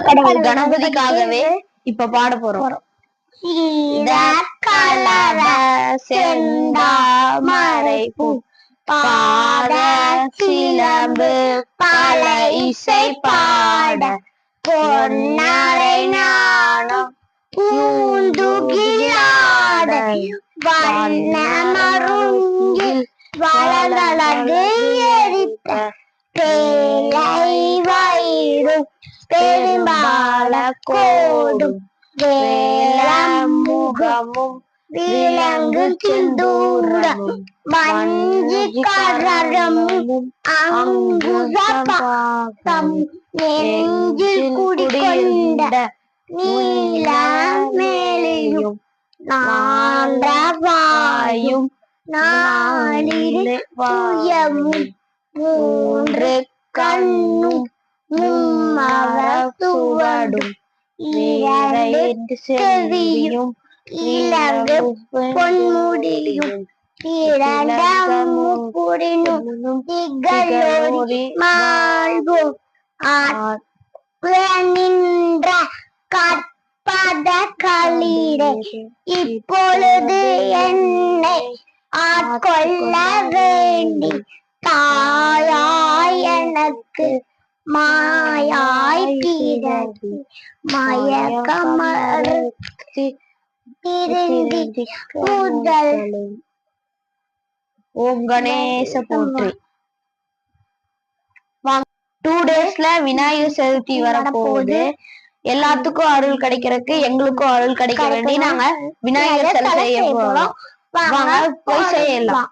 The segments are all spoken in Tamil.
கடவுள் கணபதிக்காகவே இப்ப பாட போறோம். கலர செந்தாமரை பூ பாத சிலம்பு பல இசை பாட பொன்னரை நாணம் பூந்துகிலாட வண்ண மருங்கில் வளர்ந்து எரித்த பேலை வயிறும் பெரும்பால கோடும் வேலம் முகமும் விலங்கு சிந்தூரமும் வஞ்சி கரமும் அங்குச பாசம் நெஞ்சில் குடிகொண்ட நீல மேலியும் நான்றவாயும் நாளில் புயமும் மூன்று கண்ணும் மும்மர சுவடும் இரண்டு செவியும் இலங்கு பொன்முடியும் இரண்டும் புரினும் திகழோடி மாழ்வும் நின்ற கற்பத களிரே இப்பொழுது என்னை ஆட்கொள்ள வேண்டி தாயாய் எனக்கு மாயாய் பிறகு மயக்கமறுத்து திருந்தி முதல். ஓம் கணேச போற்றி. 2 daysல விநாயகர் சதுர்த்தி வரப்போகுது. எல்லாத்துக்கும் அருள் கிடைக்கிறதுக்கு எங்களுக்கும் அருள் கிடைக்க வேண்டி நாங்க விநாயகர் சிலை செய்ய போறோம். வாங்க போய் செய்யலாம்.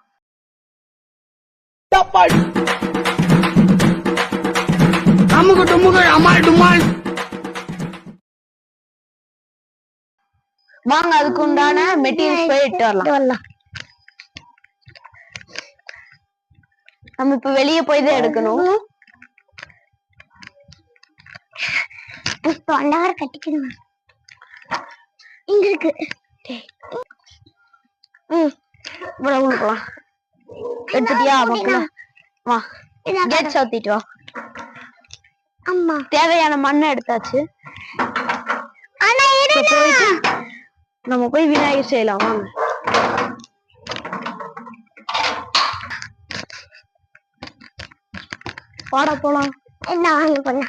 வாங்க அதுக்கு உண்டான மெட்டீரியல்ஸ் போய் இட்டு வரலாம். நம்ம இப்ப வெளியே போய் தான் எடுக்கணும். கட்டிக்கணும் இங்க இருக்கு. போலாம். எடுத்துட்டியா? வா கேட் சாத்திட்டு வா. அம்மா தேவையான மண்ணை எடுத்தாச்சு. நம்ம போய் விநாயகர் செய்யலாம். வாங்க. பாட போலாம். என்ன பண்ண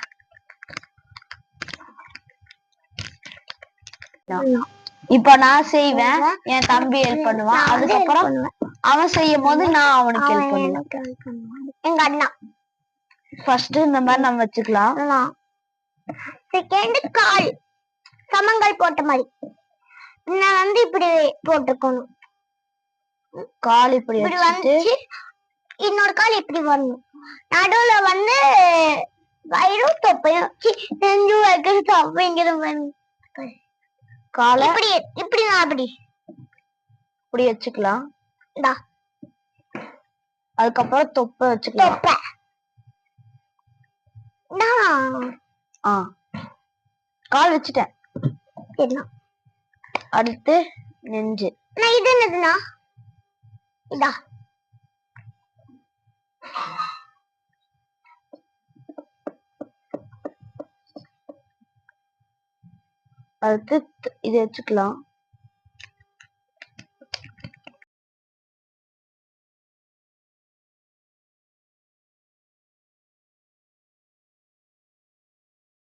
இப்ப நான் செய்வேன், என் தம்பி ஹெல்ப் பண்ணுவான். அதுக்கப்புறம் அவன் செய்யும் போது நான் அவனுக்கு ஹெல்ப் பண்ணுவேன். எங்க அண்ணா ஃபர்ஸ்ட் இந்த மாதிரி நம்ம வச்சுக்கலாம். செகண்ட் கால் சமங்கள் போட்ட மாதிரி நான் இப்படி போட்டுக்கணும். கால் இப்படி வந்து இன்னொரு கால் இப்படி வரணும். நடுவுல வயிறும் தொப்பையும் நெஞ்சு வைக்கிறது தொப்பைங்கிறது காலை இப்படி நான் அப்படி இப்படி வச்சுக்கலாம். அதுக்கப்புறம் தொப்பை வச்சுக்கலாம். கால் வச்சுட்டேன். அடுத்து நெஞ்சு. இது என்னதுன்னா இதா அடுத்து இது வச்சுக்கலாம்.